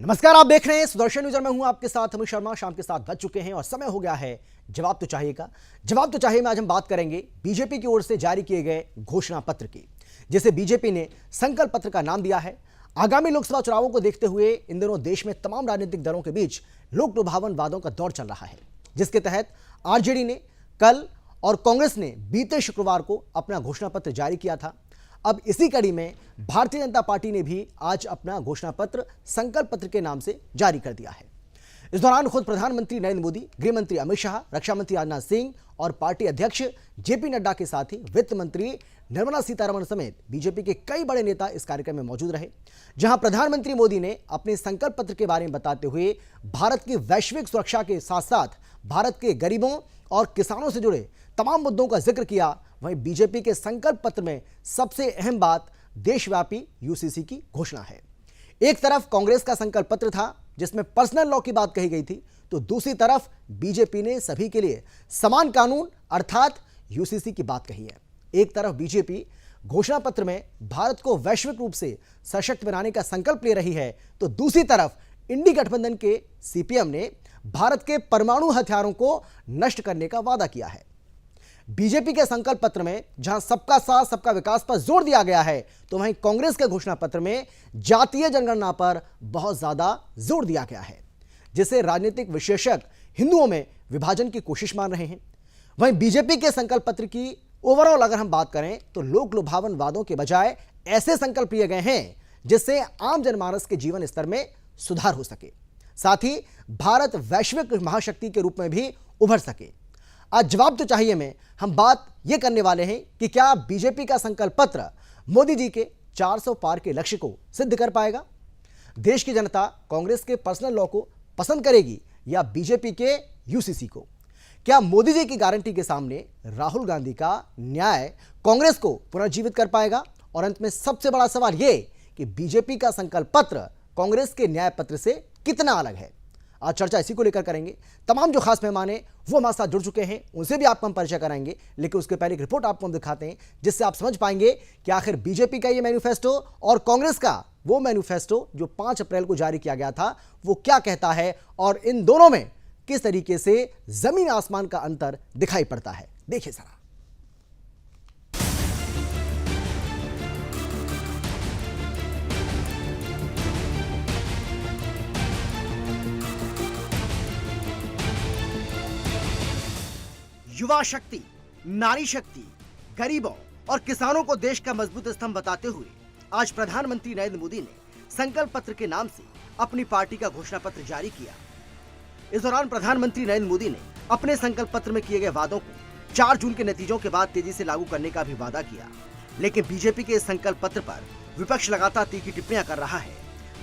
नमस्कार, आप देख रहे हैं सुदर्शन न्यूज और मैं हूं आपके साथ अमित शर्मा। शाम के 7 बज चुके हैं और समय हो गया है जवाब तो चाहिए का। जवाब तो चाहिए में आज हम बात करेंगे बीजेपी की ओर से जारी किए गए घोषणा पत्र की, जिसे बीजेपी ने संकल्प पत्र का नाम दिया है। आगामी लोकसभा चुनावों को देखते हुए इन दिनों देश में तमाम राजनीतिक दलों के बीच लोक लुभावन वादों का दौर चल रहा है, जिसके तहत आरजेडी ने कल और कांग्रेस ने बीते शुक्रवार को अपना घोषणा पत्र जारी किया था। अब इसी कड़ी में भारतीय जनता पार्टी ने भी आज अपना घोषणा पत्र संकल्प पत्र के नाम से जारी कर दिया है। इस दौरान खुद प्रधानमंत्री नरेंद्र मोदी, गृह मंत्री अमित शाह, रक्षा मंत्री राजनाथ सिंह और पार्टी अध्यक्ष जेपी नड्डा के साथ ही वित्त मंत्री निर्मला सीतारमण समेत बीजेपी के कई बड़े नेता इस कार्यक्रम में मौजूद रहे, जहां प्रधानमंत्री मोदी ने अपने संकल्प पत्र के बारे में बताते हुए भारत की वैश्विक सुरक्षा के साथ साथ भारत के गरीबों और किसानों से जुड़े तमाम मुद्दों का जिक्र किया। वहीं बीजेपी के संकल्प पत्र में सबसे अहम बात देशव्यापी यूसीसी की घोषणा है। एक तरफ कांग्रेस का संकल्प पत्र था जिसमें पर्सनल लॉ की बात कही गई थी, तो दूसरी तरफ बीजेपी ने सभी के लिए समान कानून अर्थात यूसीसी की बात कही है। एक तरफ बीजेपी घोषणा पत्र में भारत को वैश्विक रूप से सशक्त बनाने का संकल्प ले रही है, तो दूसरी तरफ इंडी गठबंधन के सीपीएम ने भारत के परमाणु हथियारों को नष्ट करने का वादा किया है। बीजेपी के संकल्प पत्र में जहां सबका साथ सबका विकास पर जोर दिया गया है, तो वहीं कांग्रेस के घोषणा पत्र में जातीय जनगणना पर बहुत ज्यादा जोर दिया गया है, जिसे राजनीतिक विशेषज्ञ हिंदुओं में विभाजन की कोशिश मान रहे हैं। वहीं बीजेपी के संकल्प पत्र की ओवरऑल अगर हम बात करें तो लोक लुभावन वादों के बजाय ऐसे संकल्प लिए गए हैं जिससे आम जनमानस के जीवन स्तर में सुधार हो सके, साथ ही भारत वैश्विक महाशक्ति के रूप में भी उभर सके। आज जवाब तो चाहिए में हम बात यह करने वाले हैं कि क्या बीजेपी का संकल्प पत्र मोदी जी के 400 पार के लक्ष्य को सिद्ध कर पाएगा? देश की जनता कांग्रेस के पर्सनल लॉ को पसंद करेगी या बीजेपी के यूसीसी को? क्या मोदी जी की गारंटी के सामने राहुल गांधी का न्याय कांग्रेस को पुनर्जीवित कर पाएगा? और अंत में सबसे बड़ा सवाल यह कि बीजेपी का संकल्प पत्र कांग्रेस के न्याय पत्र से कितना अलग है? आज चर्चा इसी को लेकर करेंगे। तमाम जो खास मेहमान हैं वो हमारे साथ जुड़ चुके हैं, उनसे भी आपको हम परिचय कराएंगे, लेकिन उसके पहले एक रिपोर्ट आपको हम दिखाते हैं जिससे आप समझ पाएंगे कि आखिर बीजेपी का ये मैनिफेस्टो और कांग्रेस का वो मैनिफेस्टो जो 5 अप्रैल को जारी किया गया था वो क्या कहता है और इन दोनों में किस तरीके से जमीन आसमान का अंतर दिखाई पड़ता है। देखिए जरा। युवा शक्ति, नारी शक्ति, गरीबों और किसानों को देश का मजबूत स्तंभ बताते हुए आज प्रधानमंत्री नरेंद्र मोदी ने संकल्प पत्र के नाम से अपनी पार्टी का घोषणा पत्र जारी किया। इस दौरान प्रधानमंत्री नरेंद्र मोदी ने अपने संकल्प पत्र में किए गए वादों को 4 जून के नतीजों के बाद तेजी से लागू करने का भी वादा किया, लेकिन बीजेपी के इस संकल्प पत्र पर विपक्ष लगातार तीखी टिप्पणियां कर रहा है।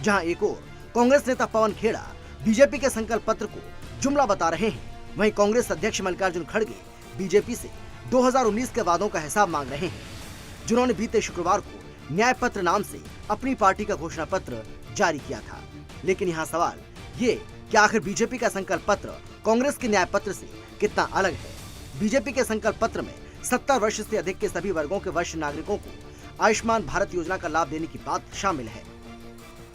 जहां एक ओर कांग्रेस नेता पवन खेड़ा बीजेपी के संकल्प पत्र को जुमला बता रहे हैं, वहीं कांग्रेस अध्यक्ष मल्लिकार्जुन खड़गे बीजेपी से 2019 के वादों का हिसाब मांग रहे हैं, जिन्होंने बीते शुक्रवार को न्याय पत्र नाम से अपनी पार्टी का घोषणा पत्र जारी किया था। लेकिन यहाँ सवाल ये कि आखिर बीजेपी का संकल्प पत्र कांग्रेस के न्याय पत्र से कितना अलग है? बीजेपी के संकल्प पत्र में 70 वर्ष से अधिक के सभी वर्गों के वरिष्ठ नागरिकों को आयुष्मान भारत योजना का लाभ देने की बात शामिल है।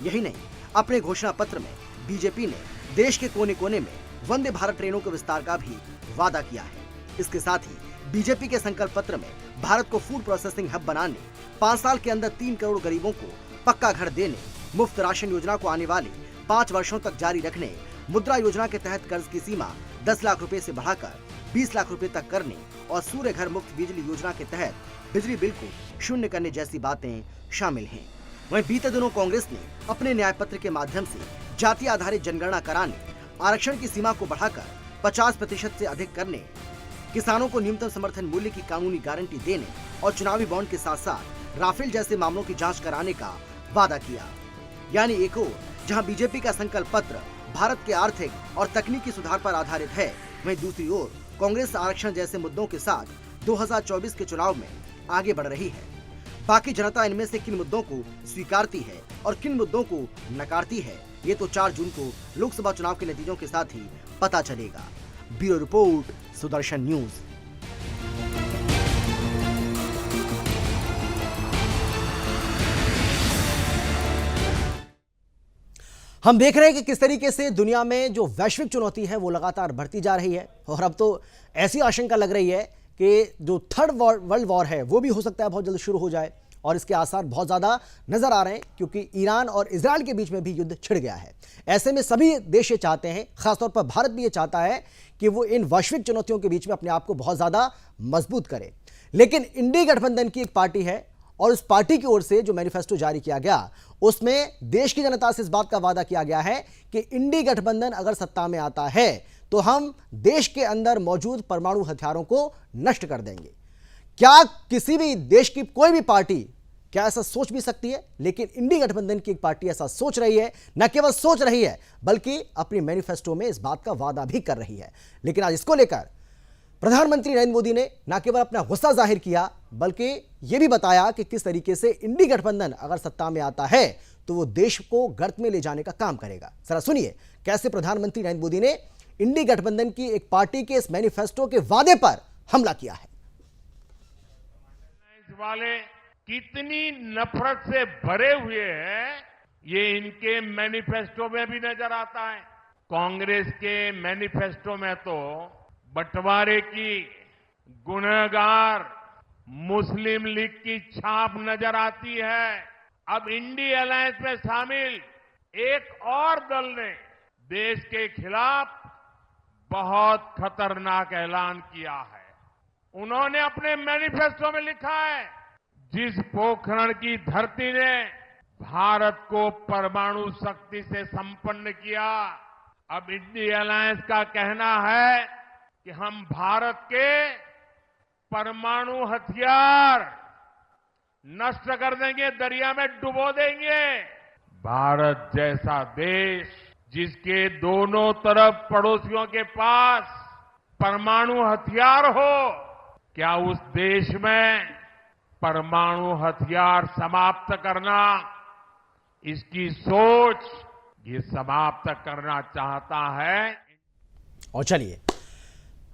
यही नहीं, अपने घोषणा पत्र में बीजेपी ने देश के कोने कोने में वंदे भारत ट्रेनों के विस्तार का भी वादा किया है। इसके साथ ही बीजेपी के संकल्प पत्र में भारत को फूड प्रोसेसिंग हब बनाने, 5 साल के अंदर 3 करोड़ गरीबों को पक्का घर देने, मुफ्त राशन योजना को आने वाले 5 वर्षों तक जारी रखने, मुद्रा योजना के तहत कर्ज की सीमा 10 लाख रुपए से बढ़ाकर 20 लाख रुपए तक करने और सूर्य घर मुफ्त बिजली योजना के तहत बिजली बिल को शून्य करने जैसी बातें शामिल हैं। वहीं बीते दिनों कांग्रेस ने अपने न्याय पत्र के माध्यम से जाति आधारित जनगणना कराने, आरक्षण की सीमा को बढ़ाकर 50% से अधिक करने, किसानों को न्यूनतम समर्थन मूल्य की कानूनी गारंटी देने और चुनावी बॉन्ड के साथ साथ राफेल जैसे मामलों की जांच कराने का वादा किया। यानी एक ओर जहां बीजेपी का संकल्प पत्र भारत के आर्थिक और तकनीकी सुधार पर आधारित है, वहीं दूसरी ओर कांग्रेस आरक्षण जैसे मुद्दों के साथ 2024 के चुनाव में आगे बढ़ रही है। बाकी जनता इनमें से किन मुद्दों को स्वीकारती है और किन मुद्दों को नकारती है, ये तो 4 जून को लोकसभा चुनाव के नतीजों के साथ ही पता चलेगा। Bureau report, Sudarshan news. हम देख रहे हैं कि किस तरीके से दुनिया में जो वैश्विक चुनौती है वो लगातार बढ़ती जा रही है और अब तो ऐसी आशंका लग रही है कि जो थर्ड वर्ल्ड वॉर है वो भी हो सकता है बहुत जल्द शुरू हो जाए और इसके आसार बहुत ज़्यादा नजर आ रहे हैं क्योंकि ईरान और इजराइल के बीच में भी युद्ध छिड़ गया है। ऐसे में सभी देश ये चाहते हैं, खासतौर पर भारत भी ये चाहता है कि वो इन वैश्विक चुनौतियों के बीच में अपने आप को बहुत ज़्यादा मजबूत करे। लेकिन इंडी गठबंधन की एक पार्टी है और उस पार्टी की ओर से जो मैनिफेस्टो जारी किया गया उसमें देश की जनता से इस बात का वादा किया गया है कि इंडी गठबंधन अगर सत्ता में आता है तो हम देश के अंदर मौजूद परमाणु हथियारों को नष्ट कर देंगे। क्या किसी भी देश की कोई भी पार्टी क्या ऐसा सोच भी सकती है? लेकिन इंडी गठबंधन की एक पार्टी ऐसा सोच रही है, न केवल सोच रही है बल्कि अपनी मैनिफेस्टो में इस बात का वादा भी कर रही है। लेकिन आज इसको लेकर प्रधानमंत्री नरेंद्र मोदी ने न केवल अपना गुस्सा जाहिर किया बल्कि यह भी बताया कि किस तरीके से इंडी गठबंधन अगर सत्ता में आता है तो वो देश को गर्त में ले जाने का काम करेगा। जरा सुनिए कैसे प्रधानमंत्री नरेंद्र मोदी ने इंडी गठबंधन की एक पार्टी के इस मैनिफेस्टो के वादे पर हमला किया है। वाले कितनी नफरत से भरे हुए हैं ये इनके मैनिफेस्टो में भी नजर आता है। कांग्रेस के मैनिफेस्टो में तो बंटवारे की गुनहगार मुस्लिम लीग की छाप नजर आती है। अब इंडी अलायंस में शामिल एक और दल ने देश के खिलाफ बहुत खतरनाक ऐलान किया है। उन्होंने अपने मैनिफेस्टो में लिखा है, जिस पोखरण की धरती ने भारत को परमाणु शक्ति से संपन्न किया, अब इंडी अलायंस का कहना है कि हम भारत के परमाणु हथियार नष्ट कर देंगे, दरिया में डुबो देंगे। भारत जैसा देश जिसके दोनों तरफ पड़ोसियों के पास परमाणु हथियार हो, क्या उस देश में परमाणु हथियार समाप्त करना, इसकी सोच ये समाप्त करना चाहता है। और चलिए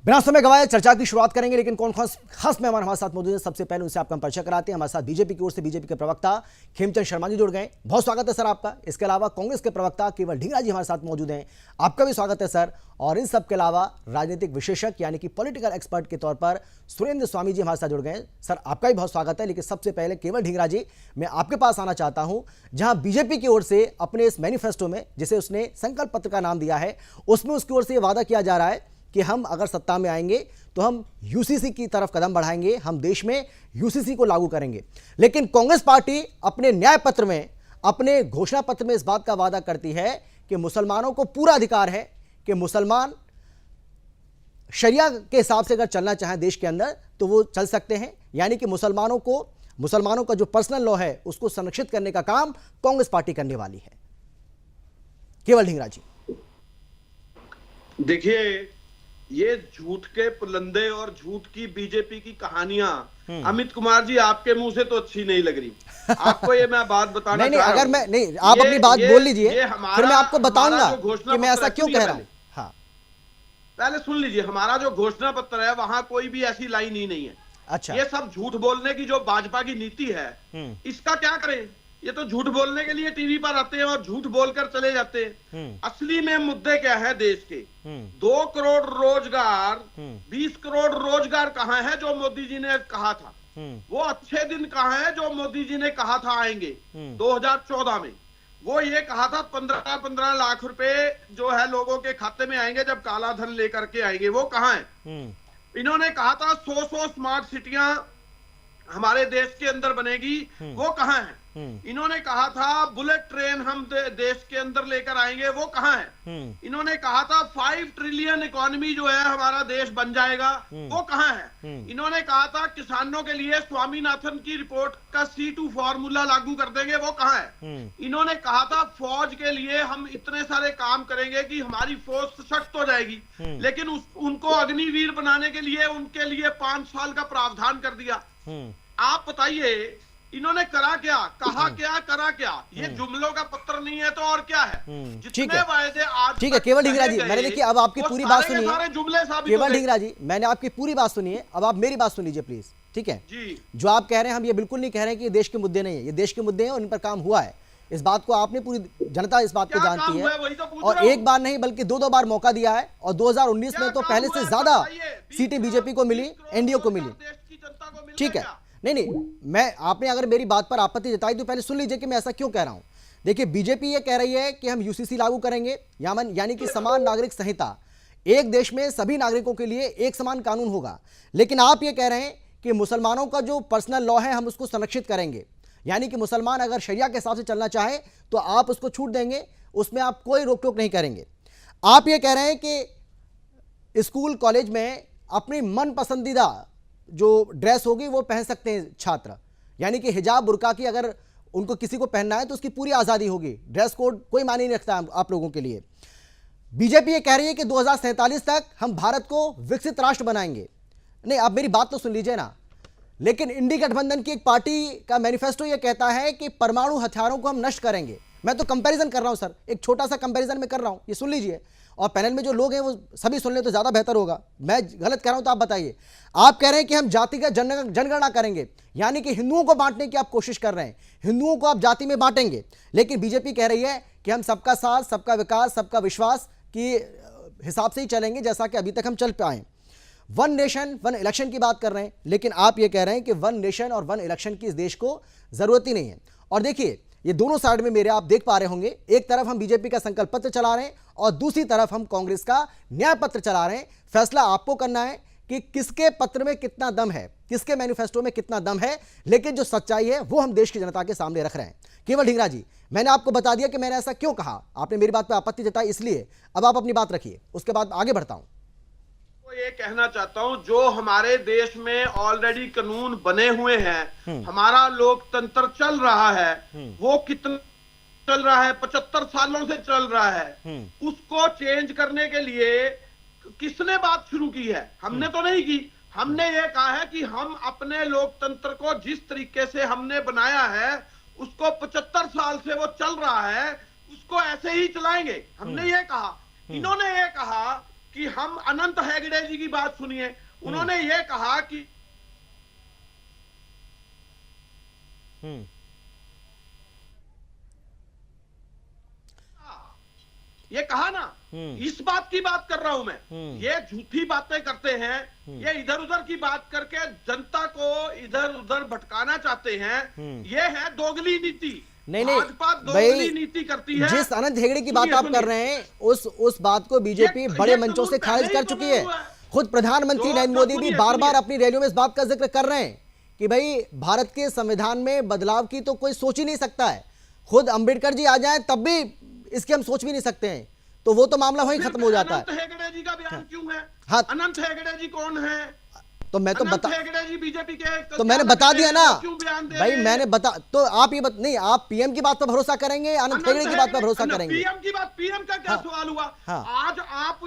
बिना समय गवाए चर्चा की शुरुआत करेंगे, लेकिन कौन खास मेहमान हमारे साथ मौजूद हैं सबसे पहले उनसे आपका परिचय कराते हैं। हमारे साथ बीजेपी की ओर से बीजेपी के प्रवक्ता खेमचंद शर्मा जी जुड़ गए, बहुत स्वागत है सर आपका। इसके अलावा कांग्रेस के प्रवक्ता केवल ढींगरा जी हमारे साथ मौजूद हैं, आपका भी स्वागत है सर। और इन सब के अलावा राजनीतिक विशेषज्ञ यानी कि पॉलिटिकल एक्सपर्ट के तौर पर सुरेंद्र स्वामी जी हमारे साथ जुड़ गए, सर आपका भी बहुत स्वागत है। लेकिन सबसे पहले केवल ढींगरा जी, मैं आपके पास आना चाहता हूं, जहां बीजेपी की ओर से अपने इस मैनिफेस्टो में जिसे उसने संकल्प पत्र का नाम दिया है उसमें उसकी ओर से यह वादा किया जा रहा है कि हम अगर सत्ता में आएंगे तो हम यूसीसी की तरफ कदम बढ़ाएंगे, हम देश में यूसीसी को लागू करेंगे। लेकिन कांग्रेस पार्टी अपने न्याय पत्र में, अपने घोषणा पत्र में इस बात का वादा करती है कि मुसलमानों को पूरा अधिकार है कि मुसलमान शरिया के हिसाब से अगर चलना चाहें देश के अंदर तो वो चल सकते हैं, यानी कि मुसलमानों का जो पर्सनल लॉ है उसको संरक्षित करने का काम कांग्रेस पार्टी करने वाली है। केवल ढींगरा जी। देखिए, ये झूठ के पुलंदे और झूठ की बीजेपी की कहानियां अमित कुमार जी आपके मुंह से तो अच्छी नहीं लग रही। आपको ये मैं बात बताना नहीं, अगर मैं नहीं, आप अपनी बात बोल लीजिए, फिर मैं आपको बताऊंगा कि मैं ऐसा क्यों कह रहा हूं। हाँ, पहले सुन लीजिए, हमारा जो घोषणा पत्र है वहां कोई भी ऐसी लाइन ही नहीं है। अच्छा, ये सब झूठ बोलने की जो भाजपा की नीति है इसका क्या करें? ये तो झूठ बोलने के लिए टीवी पर आते हैं और झूठ बोलकर चले जाते हैं। असली में मुद्दे क्या है देश के? 2 करोड़ रोजगार, 20 करोड़ रोजगार कहाँ है जो मोदी जी ने कहा था? वो अच्छे दिन कहाँ है जो मोदी जी ने कहा था आएंगे 2014 में? वो ये कहा था 15-15 लाख रुपए जो है लोगों के खाते में आएंगे जब काला धन लेकर के आएंगे। वो कहाँ है? इन्होंने कहा था 100 स्मार्ट सिटियां हमारे देश के अंदर बनेगी। वो कहाँ है? इन्होंने कहा था बुलेट ट्रेन हम देश के अंदर लेकर आएंगे। वो कहाँ है? इन्होंने कहा था 5 ट्रिलियन इकोनॉमी जो है हमारा देश बन जाएगा। वो कहाँ है? इन्होंने कहा था किसानों के लिए स्वामीनाथन की रिपोर्ट का C2 फॉर्मूला लागू कर देंगे। वो कहाँ है? इन्होंने कहा था फौज के लिए हम इतने सारे काम करेंगे कि हमारी फौज सशक्त हो जाएगी। लेकिन उनको अग्निवीर बनाने के लिए उनके लिए 5 साल का प्रावधान कर दिया। आप बताइए इन्होंने करा क्या, कहा क्या, करा क्या? ये जुमलों का पत्र नहीं है तो और क्या है? जितने वायदे आज ठीक है केवल ढींगरा जी, मैंने देखिए अब आपकी पूरी बात सुनी है। जुमले साबित केवल ढींगरा जी, मैंने आपकी पूरी बात सुनी है, अब आप मेरी बात सुन लीजिए प्लीज। ठीक है जी, जो आप कह रहे हैं हम ये बिल्कुल नहीं कह रहे हैं कि ये देश के मुद्दे नहीं है, ये देश के मुद्दे हैं और इन पर काम हुआ है। इस बात को आपने, पूरी जनता इस बात को क्या जानती काम है। हुआ है, वही तो पूछ और रहा हूं। एक बार नहीं बल्कि दो बार मौका दिया है, और 2019 क्या में तो काम पहले हुआ से है, ज्यादा बताइए। 20 सीटें बीजेपी को मिली, 20 करोड़ एनडीए को मिली। रोजगार देश की जनता को मिल ठीक गया है, क्या? नहीं, मैं, आपने अगर मेरी बात पर आपत्ति जताई तो पहले सुन लीजिए कि मैं ऐसा क्यों कह रहा हूं। देखिए, बीजेपी ये कह रही है कि हम यूसीसी लागू करेंगे, यानी कि समान नागरिक संहिता, एक देश में सभी नागरिकों के लिए एक समान कानून होगा। लेकिन आप ये कह रहे हैं कि मुसलमानों का जो पर्सनल लॉ है हम उसको संरक्षित करेंगे, यानी कि मुसलमान अगर शरिया के हिसाब से चलना चाहे तो आप उसको छूट देंगे, उसमें आप कोई रोक टोक नहीं करेंगे। आप ये कह रहे हैं कि स्कूल कॉलेज में अपनी मन पसंदीदा जो ड्रेस होगी वो पहन सकते हैं छात्र, यानी कि हिजाब बुर्का की अगर उनको किसी को पहनना है तो उसकी पूरी आज़ादी होगी, ड्रेस कोड कोई मायने नहीं रखता आप लोगों के लिए। बीजेपी ये कह रही है कि 2047 तक हम भारत को विकसित राष्ट्र बनाएंगे। नहीं, आप मेरी बात तो सुन लीजिए ना। लेकिन इंडी गठबंधन की एक पार्टी का मैनिफेस्टो ये कहता है कि परमाणु हथियारों को हम नष्ट करेंगे। मैं तो कंपैरिजन कर रहा हूं सर, एक छोटा सा कंपैरिजन में कर रहा हूं, ये सुन लीजिए, और पैनल में जो लोग हैं वो सभी सुन ले तो ज्यादा बेहतर होगा। मैं गलत कह रहा हूं तो आप बताइए। आप कह रहे हैं कि हम जातिगत जनगणना करेंगे, यानी कि हिंदुओं को बांटने की आप कोशिश कर रहे हैं, हिंदुओं को आप जाति में बांटेंगे। लेकिन बीजेपी कह रही है कि हम सबका साथ, सबका विकास, सबका विश्वास की हिसाब से ही चलेंगे, जैसा कि अभी तक हम चल पाए। वन नेशन वन इलेक्शन की बात कर रहे हैं, लेकिन आप ये कह रहे हैं कि वन नेशन और वन इलेक्शन की इस देश को जरूरत ही नहीं है। और देखिए, ये दोनों साइड में मेरे आप देख पा रहे होंगे, एक तरफ हम बीजेपी का संकल्प पत्र चला रहे हैं और दूसरी तरफ हम कांग्रेस का न्याय पत्र चला रहे हैं। फैसला आपको करना है कि किसके पत्र में कितना दम है, किसके मैनिफेस्टो में कितना दम है, लेकिन जो सच्चाई है वो हम देश की जनता के सामने रख रहे हैं। केवल ढींगरा जी, मैंने आपको बता दिया कि मैंने ऐसा क्यों कहा, आपने मेरी बात पर आपत्ति जताई, इसलिए अब आप अपनी बात रखिए, उसके बाद आगे बढ़ता हूं। ये कहना चाहता हूं, जो हमारे देश में ऑलरेडी कानून बने हुए हैं, हमारा लोकतंत्र चल रहा है, वो कितना चल रहा है, 75 सालों से चल रहा है, उसको चेंज करने के लिए किसने बात शुरू की है? हमने तो नहीं की। हमने ये कहा है कि हम अपने लोकतंत्र को जिस तरीके से हमने बनाया है उसको 75 साल से वो चल रहा है, उसको ऐसे ही चलाएंगे, हमने ये कहा। इन्होंने ये कहा कि हम अनंत हेगड़े जी की बात सुनिए, उन्होंने ये कहा कि ये कहा ना, इस बात की बात कर रहा हूं मैं। ये झूठी बातें करते हैं, ये इधर उधर की बात करके जनता को इधर उधर भटकाना चाहते हैं। ये है दोगली नीति। नहीं भाजपा दोगली नीति करती है। जिस अनंत हेगड़े की बात आप कर रहे हैं उस बात को बीजेपी बड़े मंचों से खारिज कर चुकी है। खुद प्रधानमंत्री नरेंद्र मोदी भी बार बार अपनी रैलियों में इस बात का जिक्र कर रहे हैं कि भाई भारत के संविधान में बदलाव की तो कोई सोच ही नहीं सकता है। खुद अंबेडकर जी आ जाएं तब भी इसकी हम सोच भी नहीं सकते हैं, तो वो तो मामला वहीं खत्म हो जाता है। अनंत हेगड़े जी का बयान क्यों है? हाँ, अनंत हेगड़े जी कौन है? तो मैं तो बता, जी बीजेपी के, तो मैंने बता दिया ना भाई, मैंने बता, तो आप ये नहीं, आप पीएम की बात पर भरोसा करेंगे, अनंत हेगड़े की बात पर भरोसा करेंगे? पीएम की बात, पीएम का क्या सवाल हुआ? आज आप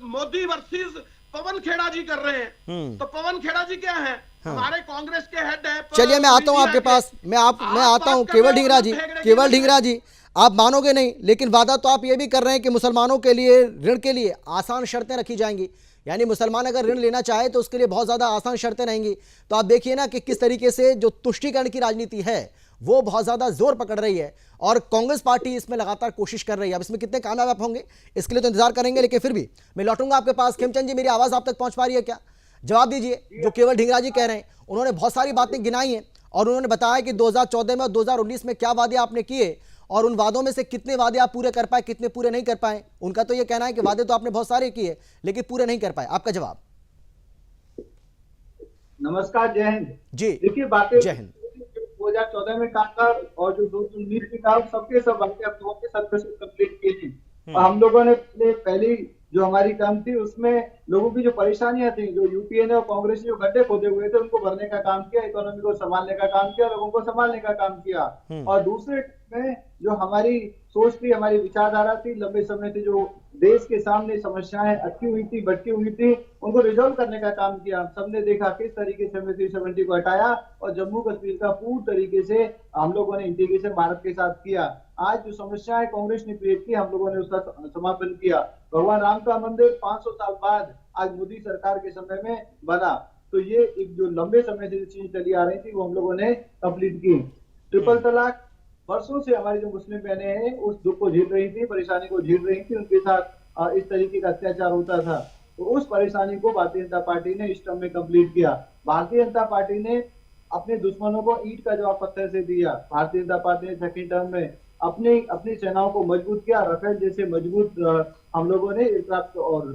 मोदी वर्सेस पवन खेड़ा जी कर रहे हैं, तो पवन खेड़ा जी क्या है? हमारे कांग्रेस के हेड है। चलिए मैं आता हूं आपके पास, मैं आता हूं। केवल ढींगरा जी, आप मानोगे नहीं, लेकिन वादा तो आप ये भी कर रहे हैं कि मुसलमानों के लिए ऋण के लिए आसान शर्तें रखी जाएंगी, यानी मुसलमान अगर ऋण लेना चाहे तो उसके लिए बहुत ज़्यादा आसान शर्तें रहेंगी। तो आप देखिए ना कि किस तरीके से जो तुष्टीकरण की राजनीति है वो बहुत ज़्यादा जोर पकड़ रही है, और कांग्रेस पार्टी इसमें लगातार कोशिश कर रही है। अब इसमें कितने कामयाब आप होंगे इसके लिए तो इंतजार करेंगे, लेकिन फिर भी मैं लौटूंगा आपके पास। खेमचंद जी, मेरी आवाज़ आप तक पहुँच पा रही है क्या? जवाब दीजिए। जो केवल ढींगरा जी कह रहे हैं, उन्होंने बहुत सारी बातें गिनाई हैं और उन्होंने बताया कि 2014 में और 2019 में क्या वादे आपने किए और उन वादों में से कितने वादे आप पूरे कर पाए, कितने पूरे नहीं कर पाए। उनका तो ये कहना है कि वादे तो आपने बहुत सारे किए लेकिन पूरे नहीं कर पाए। आपका जवाब? नमस्कार, जय हिंद जी। देखिए, बातें जय हिंद। 2014 में काम था और जो 2019 में काम, सबके सब बातें अब के 70% कंप्लीट की थी। और हम लोगों ने पहली जो हमारी काम थी उसमें लोगों की जो परेशानियां थी, जो यूपीए ने और कांग्रेस ने जो गड्ढे खोदे हुए थे, उनको भरने का काम किया, इकोनॉमी को संभालने का काम किया, लोगों को संभालने का काम किया। और दूसरे में जो हमारी सोच थी, हमारी विचारधारा थी, लंबे समय से जो देश के सामने समस्याएं अटकी हुई थी, भटकी हुई थी, उनको रिजॉल्व करने का काम किया। सबने देखा किस तरीके से 370 को हटाया और जम्मू कश्मीर का पूर्ण तरीके से हम लोगों ने इंटीग्रेशन भारत के साथ किया। आज जो समस्याएं कांग्रेस ने क्रिएट की, हम लोगों ने उसका समापन किया। भगवान राम का मंदिर 500 साल बाद आज मोदी सरकार के समय में बना। तो ये एक जो लंबे समय से चीज चली आ रही थी वो हम लोगों ने कंप्लीट की। ट्रिपल तलाक वर्षों से हमारी जो मुस्लिम बहनें हैं उस दुख को झेल रही थी, परेशानी को झेल रही थी, उनके साथ इस तरीके का अत्याचार होता था। तो उस परेशानी को भारतीय जनता पार्टी ने इस टर्म में कंप्लीट किया। भारतीय जनता पार्टी ने अपने दुश्मनों को ईंट का जवाब पत्थर से दिया। भारतीय जनता पार्टी ने सेकेंड टर्म में अपनी सेनाओं को मजबूत किया। राफेल जैसे मजबूत हम लोगों ने एयरक्राफ्ट और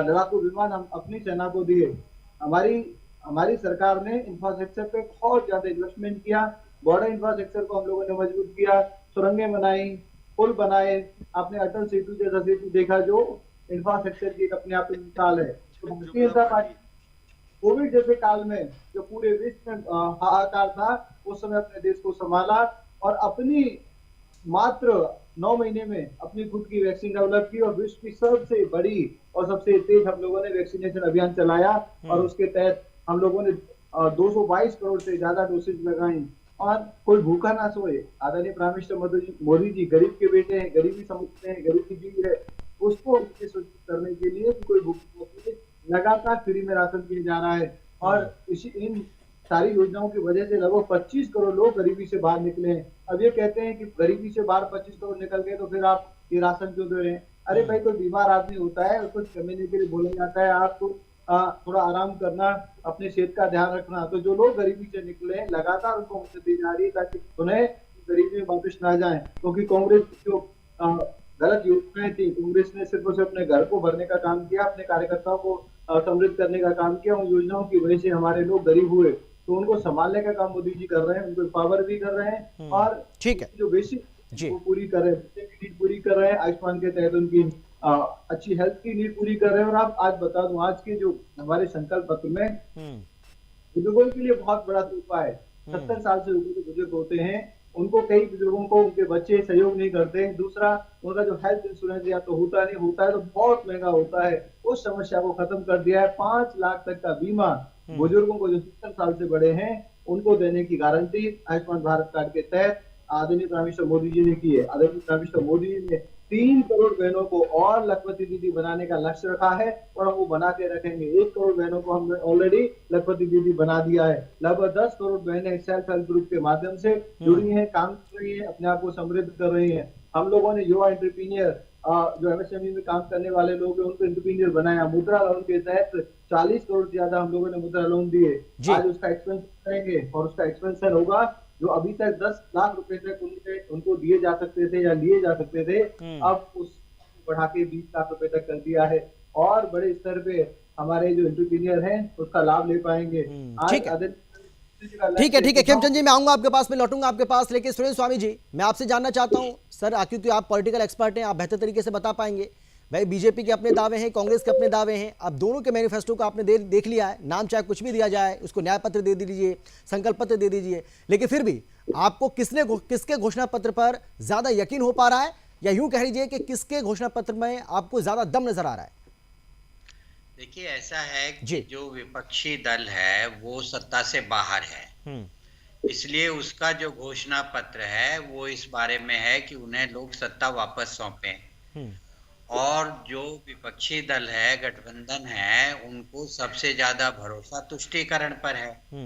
लड़ाकू विमान हम अपनी सेना को दिए। हमारी सरकार ने इंफ्रास्ट्रक्चर पे बहुत ज्यादा इन्वेस्टमेंट किया। बॉर्डर इंफ्रास्ट्रक्चर को हम लोगों ने मजबूत किया, सुरंगें बनाई, पुल बनाए। आपने अटल सेतु जैसा सेतु देखा जो इंफ्रास्ट्रक्चर की एक अपने आप में मिसाल है। तो भारतीय जनता पार्टी कोविड जैसे काल में जो पूरे विश्व में हाहाकार था, उस समय अपने देश को संभाला और अपनी मात्र 9 महीने में अपनी खुद की वैक्सीन डेवलप की और विश्व की सबसे बड़ी और सबसे तेज हम लोगों ने वैक्सीनेशन अभियान चलाया और उसके तहत हम लोगों ने 222 करोड़ से ज्यादा डोसेज लगाई और कोई भूखा ना सोए। आदरणीय प्राइम मिनिस्टर मोदी जी गरीब के बेटे हैं, गरीबी समझते हैं, गरीबी जी है, उसको सूचित करने के लिए कोई भूखा ना सोए लगातार फ्री में राशन दिया जा रहा है। और इन सारी योजनाओं की वजह से लगभग 25 करोड़ लोग गरीबी से बाहर निकले हैं। अब ये कहते हैं कि गरीबी से बाहर 25 करोड़ निकल गए तो फिर आप ये राशन क्यों दे रहे हैं? अरे भाई, कोई बीमार आदमी होता है, उसको कमीने के लिए बोला जाता है आपको थोड़ा आराम करना, अपने सेहत का ध्यान रखना। तो जो लोग गरीबी से निकले हैं लगातार उनको मदद दी जा रही है ताकि उन्हें गरीबी में वापस ना जाए। क्योंकि कांग्रेस जो गलत योजनाएं थी, कांग्रेस ने सिर्फ और सिर्फ अपने घर को भरने का काम किया, अपने कार्यकर्ताओं को समृद्ध करने का काम किया। उन योजनाओं की वजह से हमारे लोग गरीब हुए, तो उनको संभालने का काम मोदी जी कर रहे हैं, उनको पावर भी कर रहे हैं और ठीक है जो बेसिक वो पूरी कर रहे हैं, नीड पूरी कर रहे हैं। आयुष्मान के तहत उनकी अच्छी हेल्थ की नीड पूरी कर रहे हैं। और आप आज बता दूं, आज के जो हमारे संकल्प पत्र में बुजुर्गों के लिए बहुत बड़ा तोहफा है। 70 साल से ऊपर के बुजुर्ग होते हैं, उनको कई बुजुर्गों को उनके बच्चे सहयोग नहीं करते। दूसरा, उनका जो हेल्थ इंश्योरेंस या तो होता नहीं, होता है तो बहुत महंगा होता है। उस समस्या को खत्म कर दिया है। 5 लाख तक का बीमा बुजुर्गों को जो 70 साल से बड़े हैं उनको देने की गारंटी आयुष्मान भारत कार्ड के तहत आदरणीय प्राइम मिनिस्टर मोदी जी ने की है। आदरणीय प्राइम मिनिस्टर मोदी जी ने 3 करोड़ बहनों को और लखपति दीदी बनाने का लक्ष्य रखा है और हम वो बना के रखेंगे। 1 करोड़ बहनों को हमने ऑलरेडी लखपति दीदी बना दिया है। लगभग 10 करोड़ बहनें सेल्फ हेल्प ग्रुप के माध्यम से जुड़ी हैं, काम कर रही हैं, अपने आप को समृद्ध कर रही हैं। हम लोगों ने युवा एंटरप्रीनियर जो एमएसएमई में काम करने वाले लोग हैं उनको एंटरप्रीनियर बनाया। मुद्रा लोन के तहत 40 करोड़ से ज्यादा हम लोगों ने मुद्रा लोन दिए। आज उसका एक्सपेंशन करेंगे और उसका एक्सपेंशन होगा। जो अभी तक 10 लाख रुपए तक उनको दिए जा सकते थे या लिए जा सकते थे, अब उस बढ़ा के 20 लाख रुपए तक कर दिया है और बड़े स्तर पे हमारे जो एंटरप्रीनियर हैं उसका लाभ ले पाएंगे। ठीक है खेमचंद जी, मैं आऊंगा आपके पास, मैं लौटूंगा आपके पास। लेकिन सुरेंद्र स्वामी जी, मैं आपसे जानना चाहता हूं सर, क्योंकि आप पॉलिटिकल एक्सपर्ट हैं, आप बेहतर तरीके से बता पाएंगे। भाई, बीजेपी के अपने दावे हैं, कांग्रेस के अपने दावे हैं। अब दोनों के मैनिफेस्टो को आपने देख लिया है। नाम चाहे कुछ भी दिया जाए, उसको न्याय पत्र दे दीजिए, संकल्प पत्र दे दीजिए, लेकिन फिर भी आपको किसके घोषणा पत्र पर ज्यादा यकीन हो पा रहा है, या यूं कह लीजिए कि किसके घोषणा पत्र में आपको ज्यादा दम नजर आ रहा है? देखिए, ऐसा है कि जो विपक्षी दल है वो सत्ता से बाहर है, इसलिए उसका जो घोषणा पत्र है वो इस बारे में है कि उन्हें लोग सत्ता वापस सौंपें। और जो विपक्षी दल है, गठबंधन है, उनको सबसे ज्यादा भरोसा तुष्टीकरण पर है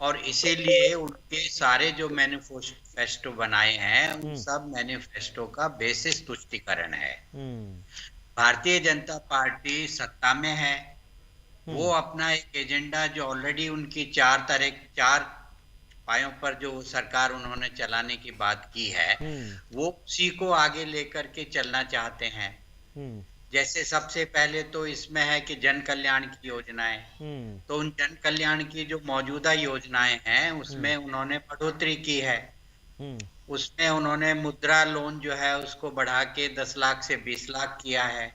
और इसीलिए उनके सारे जो मैनिफेस्टो बनाए हैं उन सब मैनिफेस्टो का बेसिस तुष्टीकरण है। भारतीय जनता पार्टी सत्ता में है, वो अपना एक एजेंडा जो ऑलरेडी उनकी 4 पायों पर जो सरकार उन्होंने चलाने की बात की है, वो उसी को आगे लेकर के चलना चाहते हैं। जैसे सबसे पहले तो इसमें है कि जन कल्याण की योजनाएं, तो उन जन कल्याण की जो मौजूदा योजनाएं हैं उसमें उन्होंने बढ़ोतरी की है। उसमें उन्होंने मुद्रा लोन जो है उसको बढ़ा के 10 लाख से 20 लाख किया है।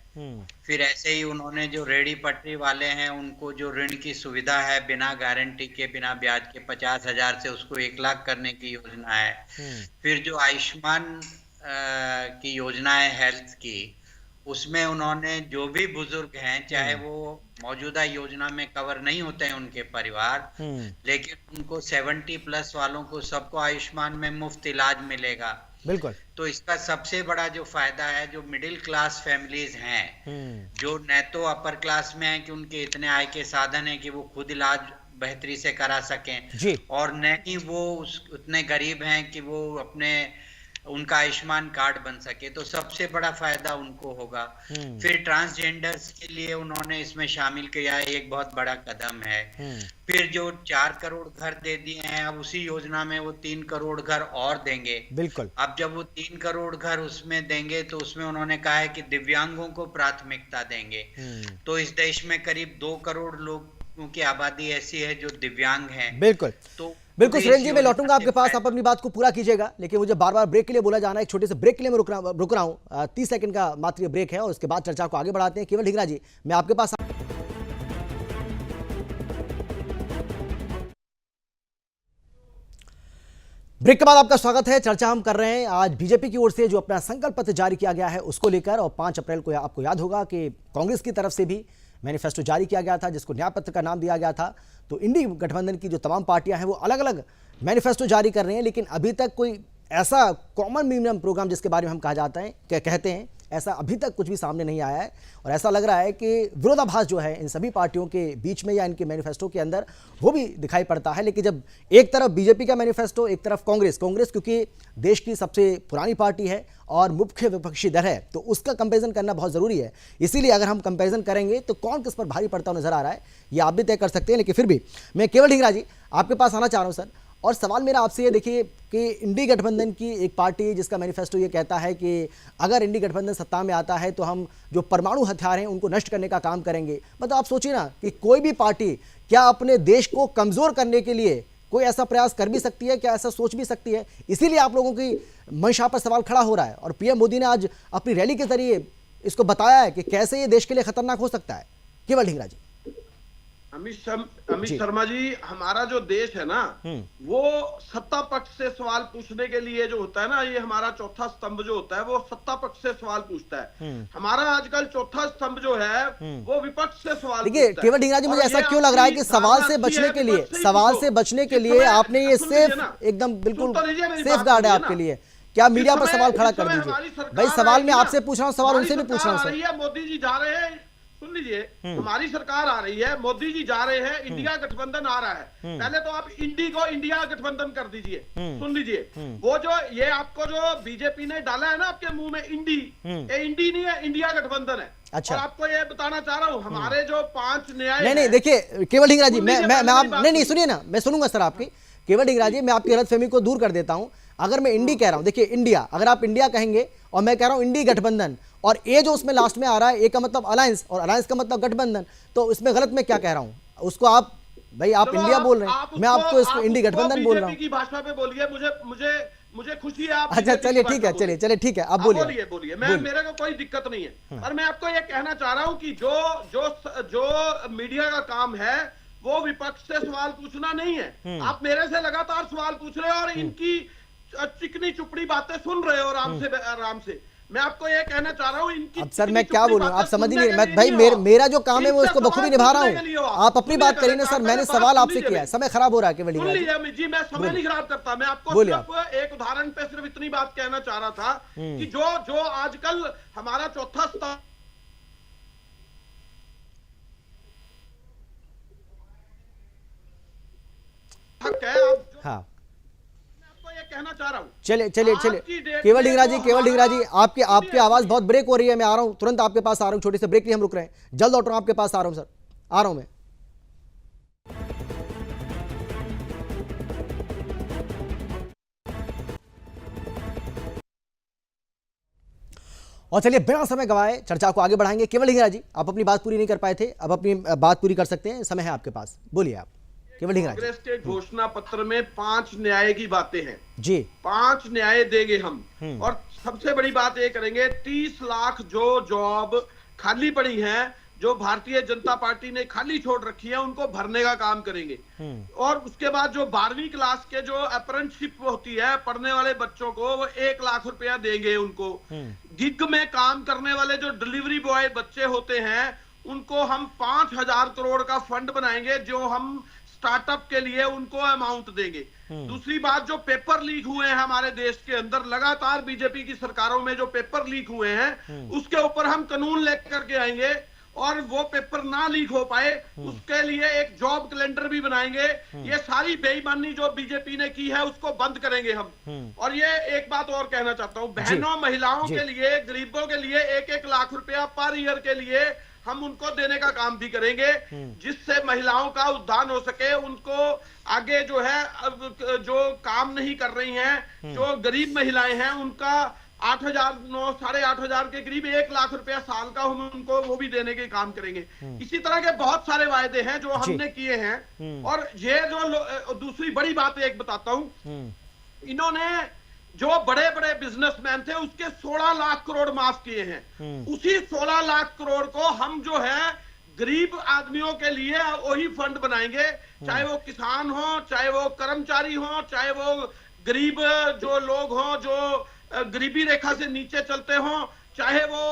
फिर ऐसे ही उन्होंने जो रेहड़ी पटरी वाले हैं उनको जो ऋण की सुविधा है बिना गारंटी के, बिना ब्याज के 50,000 से उसको 1 लाख करने की योजना है। फिर जो आयुष्मान की योजना है हेल्थ की, उसमें उन्होंने जो भी बुजुर्ग हैं, चाहे वो मौजूदा योजना में कवर नहीं होते हैं उनके परिवार, लेकिन उनको 70+ वालों को सबको आयुष्मान में मुफ्त इलाज मिलेगा। बिल्कुल। तो इसका सबसे बड़ा जो फायदा है, जो मिडिल क्लास फैमिलीज हैं, जो न तो अपर क्लास में है कि उनके इतने आय के साधन है कि वो खुद इलाज बेहतरी से करा सकें जी। और न ही वो उतने गरीब हैं कि वो उनका आयुष्मान कार्ड बन सके, तो सबसे बड़ा फायदा उनको होगा। फिर ट्रांसजेंडर्स के लिए उन्होंने इसमें शामिल किया है, एक बहुत बड़ा कदम है। फिर जो 4 करोड़ घर दे दिए हैं, अब उसी योजना में वो 3 करोड़ घर और देंगे। बिल्कुल। अब जब वो 3 करोड़ घर उसमें देंगे तो उसमें उन्होंने कहा है कि दिव्यांगों को प्राथमिकता देंगे। तो इस देश में करीब 2 करोड़ लोगों की आबादी ऐसी है जो दिव्यांग है। बिल्कुल। तो बिल्कुल सुरेंद्र जी, मैं लौटूंगा आपके पास, आप अपनी बात को पूरा कीजिएगा, लेकिन मुझे बार बार ब्रेक के लिए बोला जाना है। एक छोटे से ब्रेक के लिए मैं रुक रहा हूं। 30 सेकंड का मात्र ब्रेक है और उसके बाद चर्चा को आगे बढ़ाते हैं। केवल ढींगरा जी, मैं आपके पास ब्रेक के बाद आपका स्वागत है। चर्चा हम कर रहे हैं आज बीजेपी की ओर से जो अपना संकल्प पत्र जारी किया गया है उसको लेकर, और 5 अप्रैल को आपको याद होगा कि कांग्रेस की तरफ से भी मैनिफेस्टो जारी किया गया था जिसको न्याय पत्र का नाम दिया गया था। तो इंडी गठबंधन की जो तमाम पार्टियां हैं वो अलग अलग मैनिफेस्टो जारी कर रही हैं, लेकिन अभी तक कोई ऐसा कॉमन मिनिमम प्रोग्राम जिसके बारे में हम कहते हैं ऐसा अभी तक कुछ भी सामने नहीं आया है। और ऐसा लग रहा है कि विरोधाभास जो है इन सभी पार्टियों के बीच में या इनके मैनिफेस्टो के अंदर वो भी दिखाई पड़ता है। लेकिन जब एक तरफ बीजेपी का मैनिफेस्टो, एक तरफ कांग्रेस क्योंकि देश की सबसे पुरानी पार्टी है और मुख्य विपक्षी दल है, तो उसका कंपैरिजन करना बहुत ज़रूरी है। इसीलिए अगर हम कंपैरिजन करेंगे तो कौन किस पर भारी पड़ता नजर आ रहा है ये आप भी तय कर सकते हैं। लेकिन फिर भी मैं केवल ढींगरा जी आपके पास आना चाह रहा हूँ सर, और सवाल मेरा आपसे ये देखिए कि इंडी गठबंधन की एक पार्टी जिसका मैनिफेस्टो ये कहता है कि अगर इंडी गठबंधन सत्ता में आता है तो हम जो परमाणु हथियार हैं उनको नष्ट करने का काम करेंगे। मतलब आप सोचिए ना कि कोई भी पार्टी क्या अपने देश को कमज़ोर करने के लिए कोई ऐसा प्रयास कर भी सकती है, क्या ऐसा सोच भी सकती है? इसीलिए आप लोगों की मंशा पर सवाल खड़ा हो रहा है। और पीएम मोदी ने आज अपनी रैली के जरिए इसको बताया है कि कैसे ये देश के लिए खतरनाक हो सकता है। केवल ढींगरा जी। अमित शर्मा जी, हमारा जो देश है ना वो सत्ता पक्ष से सवाल पूछने के लिए जो होता है ना, ये हमारा चौथा स्तंभ जो होता है वो सत्ता पक्ष से सवाल पूछता है। हमारा आजकल चौथा स्तंभ जो है वो विपक्ष से सवाल देखिए केवल ढींगरा जी, मुझे ऐसा क्यों लग रहा है कि सवाल से बचने के लिए आपने ये सेफ एकदम बिल्कुल सेफ गार्ड है आपके लिए, क्या मीडिया पर सवाल खड़ा कर दीजिए। भाई सवाल मैं आपसे पूछ रहा हूँ, सवाल उनसे भी पूछ रहा हूँ सर। मोदी जी जा रहे हैं, सुन लीजिए, हमारी सरकार आ रही है, मोदी जी जा रहे हैं, इंडिया गठबंधन आ रहा है। पहले तो आप इंडी को इंडिया गठबंधन कर दीजिए। सुन लीजिए, वो जो ये आपको जो बीजेपी ने डाला है ना आपके मुंह में इंडी, ये इंडी नहीं है, इंडिया गठबंधन है। अच्छा। और आपको ये बताना चाह रहा हूँ, हमारे जो 5 न्याय नहीं देखिए केवल ढींगरा जी, मैं आप नहीं सुनिए ना, मैं सुनूंगा सर आपकी। केवल ढींगरा जी, मैं आपकी गलतफहमी को दूर कर देता हूं। अगर मैं इंडी कह रहा हूं, देखिए इंडिया, अगर आप इंडिया कहेंगे और मैं कह रहा हूं इंडी गठबंधन, और ए जो उसमें लास्ट में आ रहा है, ए का मतलब अलायंस और अलायंस का मतलब गठबंधन, तो इसमें गलत मैं क्या कह रहा हूं? उसको आप भाई आप इंडिया बोल रहे हैं, मैं आपको इसको इंडी गठबंधन बोल रहा हूं। की भाषा में बोलिए, मुझे खुशी है आप। अच्छा चलिए ठीक है, चलिए ठीक है, आप बोलिए, मेरे को कोई दिक्कत नहीं है। और मैं आपको ये कहना चाह रहा हूँ कि जो मीडिया का काम है वो विपक्ष से सवाल पूछना नहीं है। आप मेरे से लगातार सवाल पूछ रहे हो और इनकी चिकनी चुपड़ी बातें सुन रहे हो आराम से। मैं आपको ये कहना चाह रहा हूँ, इनकी अब सर मैं क्या बोलूं, आप समझ ही नहीं। मैं भाई मेरा जो काम है वो इसको बखूबी निभा रहा हूँ, आप अपनी बात करिए ना सर। मैंने सवाल आपसे किया है, समय खराब हो रहा है केवल जी। मैं समय नहीं खराब करता, मैं आपको सिर्फ एक उदाहरण पे सिर्फ इतनी बात कहना चाह रहा था कि जो आजकल हमारा चौथा स्तंभ हाँ कहना चाह रहा हूं। चलिए केवल ढींगरा जी, आपकी आवाज बहुत ब्रेक हो रही है। मैं आ रहा हूं, तुरंत आपके पास आ रहा हूं, छोटे से ब्रेक लिए हम रुक रहे हैं, जल्द लौट रहा हूं आपके पास, आ रहा हूं सर, आ रहा हूं मैं। और चलिए बिना समय गवाए चर्चा को आगे बढ़ाएंगे। केवल ढींगरा जी, आप अपनी बात पूरी नहीं कर पाए थे, अब अपनी बात पूरी कर सकते हैं, समय है आपके पास, बोलिए आप। कांग्रेस के घोषणा पत्र में 5 न्याय की बातें हैं जी, 5 न्याय देंगे हम। और सबसे बड़ी बात ये करेंगे, 30 लाख जो जॉब खाली पड़ी हैं, जो भारतीय जनता पार्टी ने खाली छोड़ रखी है, उनको भरने का काम करेंगे। और उसके बाद जो 12वीं क्लास के जो अप्रेंटिसशिप होती है पढ़ने वाले बच्चों को, वो 1 लाख रुपया देंगे उनको। गिग में काम करने वाले जो डिलीवरी बॉय बच्चे होते हैं उनको हम 5,000 करोड़ का फंड बनाएंगे, जो हम स्टार्टअप के लिए उनको अमाउंट देंगे। दूसरी बात, जो पेपर लीक हुए हैं हमारे देश के अंदर, लगातार बीजेपी की सरकारों में जो पेपर लीक हुए हैं उसके ऊपर हम कानून लेकर के आएंगे और वो पेपर ना लीक हो पाए उसके लिए एक जॉब कैलेंडर भी बनाएंगे। ये सारी बेईमानी जो बीजेपी ने की है उसको बंद करेंगे हम। और ये एक बात और कहना चाहता हूं, बहनों महिलाओं के लिए, गरीबों के लिए 1-1 लाख रुपया पर ईयर के लिए हम उनको देने का काम भी करेंगे, जिससे महिलाओं का उद्धार हो सके। उनको आगे जो है जो काम नहीं कर रही हैं, जो गरीब महिलाएं हैं, उनका 8,000 के करीब 1 लाख रुपया साल का हम उनको वो भी देने के काम करेंगे। इसी तरह के बहुत सारे वायदे हैं जो हमने किए हैं। और ये जो दूसरी बड़ी बात एक बताता हूं, इन्होंने जो बड़े बड़े बिजनेसमैन थे उसके 16 लाख करोड़ माफ किए हैं। उसी 16 लाख करोड़ को हम जो है गरीब आदमियों के लिए वही फंड बनाएंगे, चाहे वो किसान हो, चाहे वो कर्मचारी हो, चाहे वो गरीब जो लोग हो जो गरीबी रेखा से नीचे चलते हो, चाहे वो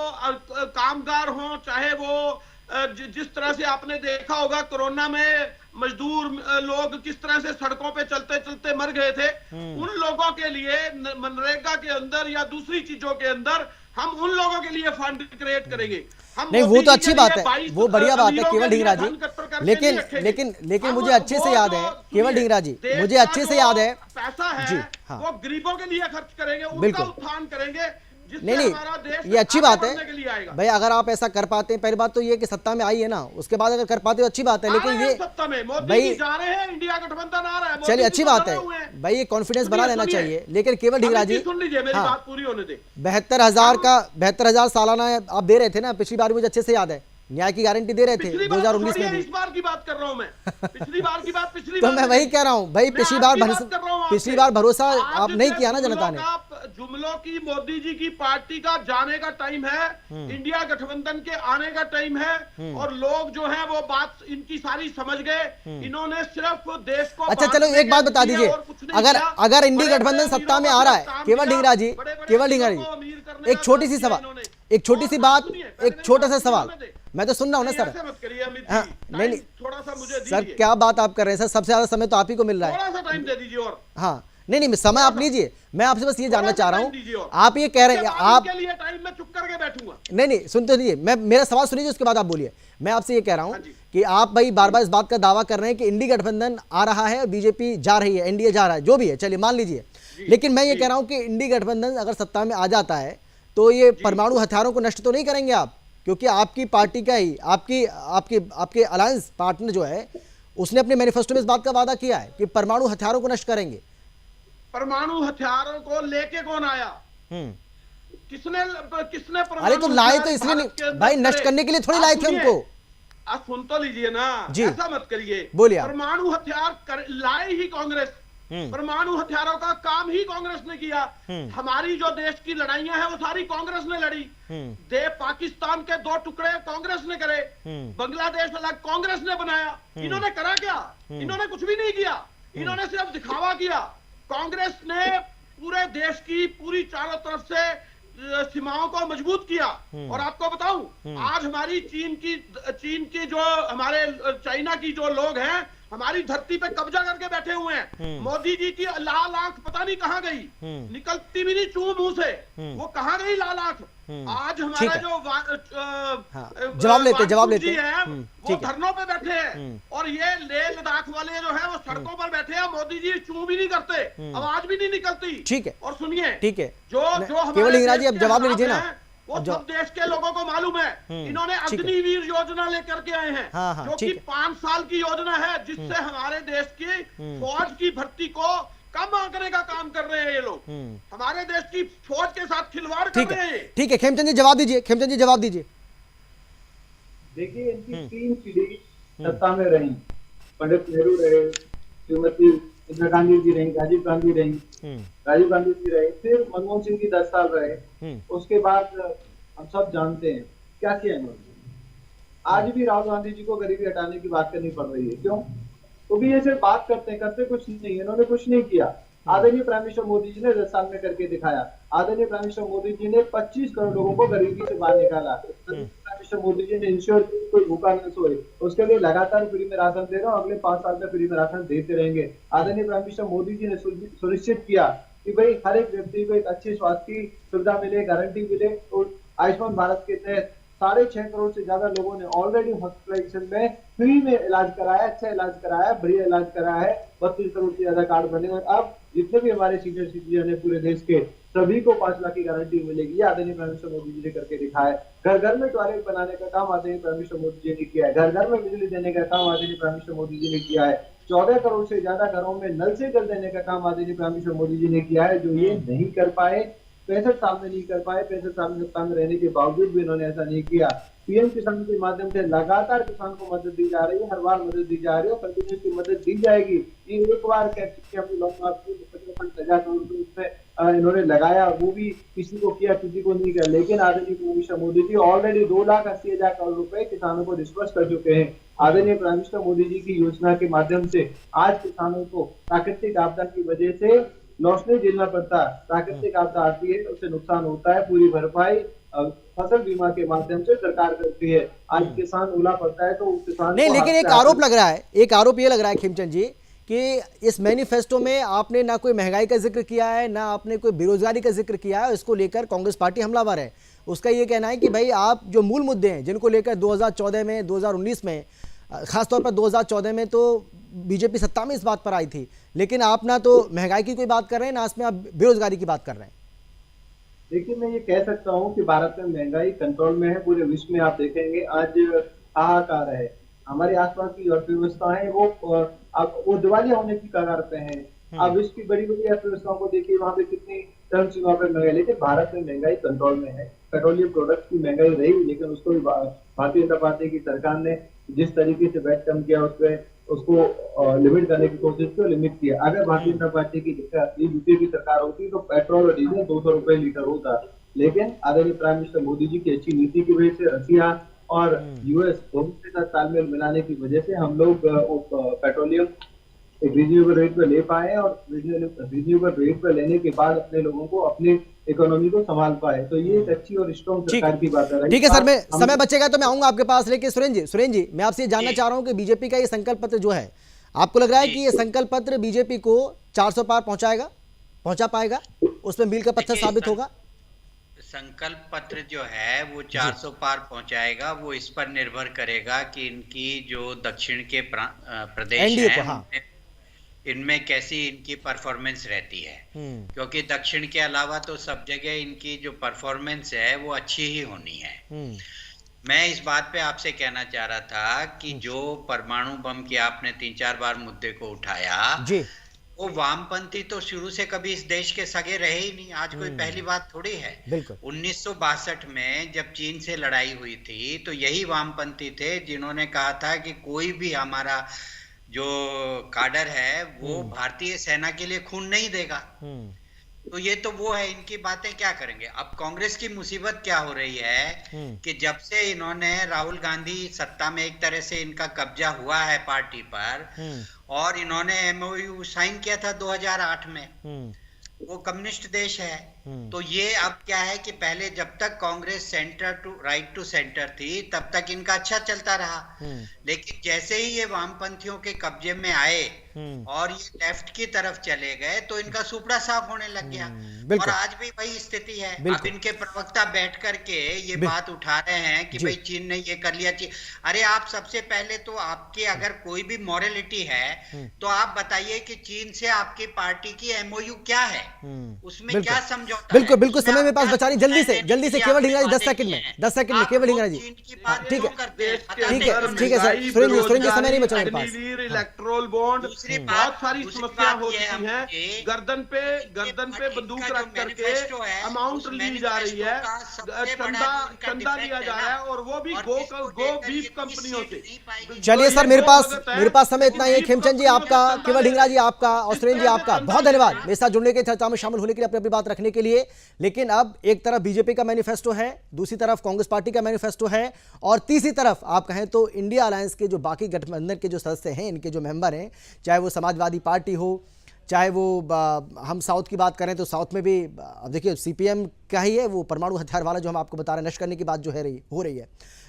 कामगार हो, चाहे वो जिस तरह से आपने देखा होगा कोरोना में मजदूर लोग किस तरह से सड़कों पे चलते चलते मर गए थे, उन लोगों के लिए मनरेगा के अंदर या दूसरी चीजों के अंदर हम उन लोगों के लिए फंड क्रिएट करेंगे। नहीं, वो तो अच्छी बात है, वो बढ़िया बात है केवल ढींगरा जी, लेकिन मुझे अच्छे से याद है केवल ढींगरा जी, मुझे अच्छे से याद है पैसा है जी, हाँ, वो गरीबों के लिए खर्च करेंगे, उनका उत्थान करेंगे। नहीं, ये अच्छी बात है भाई, अगर आप ऐसा कर पाते हैं। पहली बात तो ये कि सत्ता में आई है ना, उसके बाद अगर कर पाते हो अच्छी बात है, लेकिन ये सत्ता में भाई जा रहे हैं, इंडिया गठबंधन आ रहा है, चलिए अच्छी बात है भाई, ये कॉन्फिडेंस बना लेना चाहिए। लेकिन केवल ढींगरा जी, सुन लीजिए मेरी बात पूरी होने दे। 72,000 सालाना आप दे रहे थे ना पिछली बार, मुझे अच्छे से याद है, न्याय की गारंटी दे रहे थे 2019 में भी। इस बार की बात कर रहा हूं मैं, पिछली बार की बात तो मैं वही कह रहा हूं भाई, पिछली बार भरोसा आप नहीं किया ना जनता ने। जुमलों की मोदी जी की पार्टी का जाने का टाइम है, इंडिया गठबंधन के आने का टाइम है, और लोग जो है वो बात इनकी सारी समझ गए। इन्होंने सिर्फ देश को, अच्छा चलो एक बात बता दीजिए, अगर इंडिया गठबंधन सत्ता में आ रहा है, केवल ढींगरा जी, एक छोटी सी सवाल, एक छोटी सी बात, एक छोटा सा सवाल, मैं तो सुन रहा हूं ना सर। हाँ, नहीं थोड़ा सा मुझे सर, क्या बात आप कर रहे हैं सर, सबसे ज्यादा समय तो आप ही को मिल रहा है, थोड़ा सा टाइम दे दीजिए। और हाँ, नहीं समय आप लीजिए, मैं आपसे बस ये जानना चाह रहा हूँ, आप ये कह रहे हैं आप के लिए टाइम में चुप करके बैठूंगा। नहीं सुन तो लीजिए, मैं मेरा सवाल सुनिए उसके बाद आप बोलिए। मैं आपसे ये कह रहा हूँ कि आप भाई बार बार इस बात का दावा कर रहे हैं कि इंडी गठबंधन आ रहा है, बीजेपी जा रही है, एनडीए जा रहा है, जो भी है चलिए मान लीजिए, लेकिन मैं ये कह रहा हूँ कि इंडी गठबंधन अगर सत्ता में आ जाता है तो ये परमाणु हथियारों को नष्ट तो नहीं करेंगे आप, क्योंकि आपकी पार्टी का ही आपके अलायंस पार्टनर जो है उसने अपने मैनिफेस्टो में इस बात का वादा किया है कि परमाणु हथियारों को नष्ट करेंगे। परमाणु हथियारों को लेके कौन आया? किसने अरे तो लाए तो इसलिए नहीं भाई, नष्ट करने के लिए थोड़ी लाए थे उनको। आप सुन तो लीजिए ना, ऐसा मत करिए, बोलिए। परमाणु हथियार लाए ही कांग्रेस, परमाणु हथियारों का काम ही कांग्रेस ने किया। हमारी जो देश की लड़ाइयां हैं वो सारी कांग्रेस ने लड़ी। पाकिस्तान के 2 टुकड़े कांग्रेस ने करे, बांग्लादेश अलग कांग्रेस ने बनाया। इन्होंने करा क्या? इन्होंने कुछ भी नहीं किया, इन्होंने सिर्फ दिखावा किया। कांग्रेस ने पूरे देश की पूरी चारों तरफ से सीमाओं को मजबूत किया। और आपको बताऊं, आज हमारी चीन की जो हमारे चाइना की जो लोग हैं हमारी धरती पे कब्जा करके बैठे हुए हैं। मोदी जी की लाल आंख पता नहीं कहां गई, निकलती भी नहीं चूं मुंह से, वो कहां गई लाल आंख? आज हमारा जो जवाब लेते हैं वो धरनों पे बैठे हैं, और ये लेह लद्दाख वाले जो है वो सड़कों पर बैठे हैं। मोदी जी चूं भी नहीं करते, आवाज भी नहीं निकलती। ठीक है, और सुनिए, ठीक है, जो केवल इंदिरा जी अब जवाब लीजिए ना, वो सब देश के लोगों को मालूम है। इन्होंने अग्निवीर योजना लेकर के आए हैं, जो कि 5 साल की योजना है, जिससे हमारे देश की फौज की भर्ती को कम करने का काम कर रहे हैं ये लोग। हमारे देश की फौज के साथ खिलवाड़ कर रहे हैं। ठीक है, खेमचंद जी जवाब दीजिए, खेमचंद जी जवाब दीजिए। देखिए, इनकी 3 पीढ़ी सत्ता में रही, पंडित नेहरू रहे, श्रीमती इंदिरा गांधी जी रही, राजीव गांधी रही, फिर मनमोहन सिंह जी 10 साल रहे। उसके बाद हम सब जानते हैं क्या किया इन्होंने। आज भी राहुल गांधी जी को गरीबी हटाने की बात करनी पड़ रही है, क्यों? तो भी ये सिर्फ बात करते कुछ नहीं, इन्होंने कुछ नहीं किया। आदरणीय प्राइम मिनिस्टर मोदी जी ने 10 साल में करके दिखाया। आदरणीय प्राइम मिनिस्टर मोदी जी ने 25 करोड़ लोगों को गरीबी से बाहर निकाला। प्राइम मिनिस्टर मोदी जी ने इंश्योर कोई भूखा न सोए, उसके लिए लगातार फ्री में राशन दे रहा हूँ, अगले 5 साल में फ्री में राशन देते रहेंगे। आदरणीय प्राइम मिनिस्टर मोदी जी ने सुनिश्चित किया कि भाई हर एक व्यक्ति को एक अच्छी स्वास्थ्य की सुविधा मिले, गारंटी मिले। और आयुष्मान भारत के तहत 6.5 करोड़ से ज्यादा लोगों ने ऑलरेडी हॉस्पिटलाइजेशन में फ्री में इलाज कराया, अच्छा इलाज कराया, बढ़िया इलाज कराया है। 32 करोड़ से ज्यादा कार्ड बने और अब जितने भी हमारे सीनियर सिटीजन है पूरे देश के, सभी को 5 लाख की गारंटी मिलेगी। आदरणीय प्राइम मिनिस्टर मोदी जी ने करके दिखाया है। घर घर में टॉयलेट बनाने का काम आदरणीय प्राइम मिनिस्टर मोदी जी ने किया है। घर घर में बिजली देने का काम आदरणीय प्राइम मिनिस्टर मोदी जी ने किया है। 14 करोड़ से ज्यादा घरों में नल से जल देने का काम आदरणीय प्राइम मिनिस्टर मोदी जी ने किया है, जो ये नहीं कर पाए, 65 साल में नहीं कर पाए। 65 साल में सत्ता में रहने के बावजूद भी इन्होंने ऐसा नहीं किया। पीएम किसान के माध्यम से लगातार किसान को मदद दी जा रही है, हर बार मदद दी जा रही है और कंटिन्यूस की मदद दी जाएगी। ये एक बार कहते हैं हम लोग आपको 50 करोड़ रुपए उसमें इन्होंने लगाया, वो भी किसी को किया किसी को नहीं किया, लेकिन आदरणीय prime minister Modi ji already 2,80,000 crore रुपए किसानों को डिस्पर्स कर चुके हैं। आदरणीय प्राइम मिनिस्टर मोदी जी की योजना के माध्यम से आज किसानों को प्राकृतिक आपदा की वजह से लॉस नहीं झेलना पड़ता। प्राकृतिक आपदा आती है तो उससे नुकसान होता है, पूरी भरपाई फसल बीमा के माध्यम से सरकार करती है। आज किसान ओला पड़ता है तो किसान नहीं, लेकिन एक आरोप लग रहा है, एक आरोप ये लग रहा है खेमचंद जी कि इस मैनिफेस्टो में आपने ना कोई महंगाई का जिक्र किया है, ना आपने कोई बेरोजगारी का जिक्र किया है। इसको लेकर कांग्रेस पार्टी हमलावर है। उसका ये कहना है कि भाई आप जो मूल मुद्दे हैं जिनको लेकर 2014 में, 2019 में, खासतौर पर 2014 में तो बीजेपी सत्ता में इस बात पर आई थी, लेकिन आप ना तो महंगाई की कोई बात कर रहे हैं, ना इसमें आप बेरोजगारी की बात कर रहे हैं। देखिए, मैं ये कह सकता हूँ कि भारत में महंगाई कंट्रोल में है। पूरे विश्व में आप देखेंगे आज हाहाकार है। हमारे आसपास की अर्थव्यवस्था है वो दिवालिया होने की कगार पे है। आप विश्व की बड़ी बड़ी अर्थव्यवस्थाओं को देखिए, वहाँ पे कितनी चरम सीमा पर महंगाई, लेकिन भारत में महंगाई कंट्रोल में है। पेट्रोलियम प्रोडक्ट्स की महंगाई रही, लेकिन उसको भी भारतीय जनता पार्टी की सरकार ने जिस तरीके से वैट कम किया उसको लिमिट करने की कोशिश की, लिमिट किया। अगर भारतीय जनता पार्टी की यूपीए की सरकार होती तो पेट्रोल और डीजल 200 रुपए लीटर होता, लेकिन आदरणीय प्राइम मिनिस्टर मोदी जी की अच्छी नीति की वजह से, रसिया और यूएस दोनों के साथ तालमेल मिलाने की वजह से हम लोग पेट्रोलियम एक रीजनेबल रेट पे ले पाए और रीजनेबल रेट पे लेने के बाद अपने लोगों को, अपने इकोनॉमी को संभाल पाए। तो ये एक अच्छी और स्ट्रॉन्ग सरकार की बात है। ठीक है सर, मैं समय बचेगा तो मैं आऊंगा आपके पास। लेकिन सुरेंद्र जी मैं आपसे जानना चाह रहा हूं कि बीजेपी का ये संकल्प पत्र जो है, आपको लग रहा है कि ये संकल्प पत्र बीजेपी को 400 पार पहुंचा पाएगा, उसमें मील का पत्थर साबित होगा? संकल्प पत्र जो है वो 400 पार पहुंचाएगा, वो इस पर निर्भर करेगा कि इनकी जो दक्षिण के प्रदेश हैं इनमें कैसी इनकी परफॉर्मेंस रहती है, क्योंकि दक्षिण के अलावा तो सब जगह इनकी जो परफॉर्मेंस है वो अच्छी ही होनी है। मैं इस बात पे आपसे कहना चाह रहा था कि जो परमाणु बम की आपने 3-4 बार मुद्दे को उठाया जी, वो वामपंथी तो शुरू से कभी इस देश के सगे रहे ही नहीं, आज कोई पहली बात थोड़ी है। 1962 में जब चीन से लड़ाई हुई थी तो यही वामपंथी थे जिन्होंने कहा था कि कोई भी हमारा जो काडर है वो भारतीय सेना के लिए खून नहीं देगा। तो ये तो वो है, इनकी बातें क्या करेंगे। अब कांग्रेस की मुसीबत क्या हो रही है कि जब से इन्होंने, राहुल गांधी सत्ता में एक तरह से इनका कब्जा हुआ है पार्टी पर, और इन्होंने एमओयू साइन किया था 2008 में, वो कम्युनिस्ट देश है। तो ये अब क्या है कि पहले जब तक Congress centre to right to centre थी तब तक इनका अच्छा चलता रहा, लेकिन जैसे ही ये वामपंथियों के कब्जे में आए और ये लेफ्ट की तरफ चले गए तो इनका सुपड़ा साफ होने लग गया। और आज भी वही स्थिति है। अब इनके प्रवक्ता बैठ करके ये बात उठा रहे हैं कि भाई चीन ने ये कर लिया। अरे आप सबसे पहले तो आपकी अगर कोई भी मॉरलिटी है तो आप बताइए कि चीन से आपकी पार्टी की एमओयू क्या है, उसमें क्या समझौता? बिल्कुल समय में पास बचा नहीं, जल्दी से केवल ढींगरा जी 10 सेकंड में केवल ढींगरा जी। ठीक है सर, सुरेंद्र जी समय नहीं बचा मेरे पास। इलेक्ट्रोल बॉन्ड, बहुत सारी समस्या होती है। गर्दन पे बंदूक रख करके अमाउंट ली जा रही है, चंदा लिया जा रहा है, और वो भी गो बीफ कंपनियों से। चलिए सर, मेरे पास समय इतना ही है। खेमचंद जी आपका, केवल ढींगरा जी आपका और सुरेंद्र जी आपका बहुत धन्यवाद मेरे साथ जुड़ने के, चर्चा में शामिल होने के लिए, अपनी बात रखने के लिए। लेकिन अब एक तरफ बीजेपी का मैनिफेस्टो है, दूसरी तरफ कांग्रेस पार्टी का मैनिफेस्टो है, और तीसरी तरफ आप कहें तो इंडिया अलायंस के जो बाकी गठबंधन के जो सदस्य हैं, इनके जो मेंबर हैं, चाहे वो समाजवादी पार्टी हो, चाहे वो हम साउथ की बात करें तो साउथ में भी अब देखिए सीपीएम का ही है, वो परमाणु हथियार वाला जो हम आपको बता रहे हैं, नष्ट करने की बात जो हो रही है,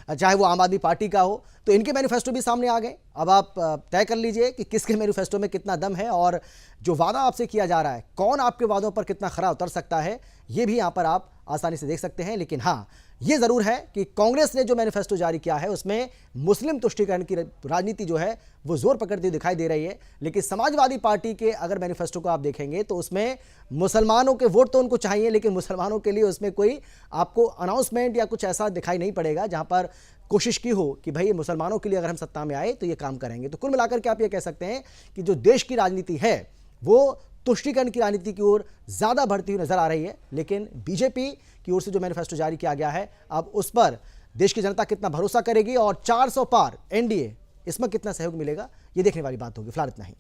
चाहे वो आम आदमी पार्टी का हो, तो इनके मैनिफेस्टो भी सामने आ गए। अब आप तय कर लीजिए कि किसके मैनिफेस्टो में कितना दम है, और जो वादा आपसे किया जा रहा है, कौन आपके वादों पर कितना खरा उतर सकता है, ये भी यहाँ पर आप आसानी से देख सकते हैं। लेकिन हाँ, यह जरूर है कि कांग्रेस ने जो मैनिफेस्टो जारी किया है उसमें मुस्लिम तुष्टीकरण की राजनीति जो है वो जोर पकड़ती हुई दिखाई दे रही है। लेकिन समाजवादी पार्टी के अगर मैनिफेस्टो को आप देखेंगे तो उसमें मुसलमानों के वोट तो उनको चाहिए, लेकिन मुसलमानों के लिए उसमें कोई आपको अनाउंसमेंट या कुछ ऐसा दिखाई नहीं पड़ेगा जहां पर कोशिश की हो कि भाई मुसलमानों के लिए अगर हम सत्ता में आए तो ये काम करेंगे। तो कुल मिलाकर के आप ये कह सकते हैं कि जो देश की राजनीति है वो तुष्टीकरण की राजनीति की ओर ज्यादा बढ़ती हुई नजर आ रही है। लेकिन बीजेपी की ओर से जो मैनिफेस्टो जारी किया गया है, अब उस पर देश की जनता कितना भरोसा करेगी और 400 पार एनडीए, इसमें कितना सहयोग मिलेगा, ये देखने वाली बात होगी। फिलहाल इतना ही।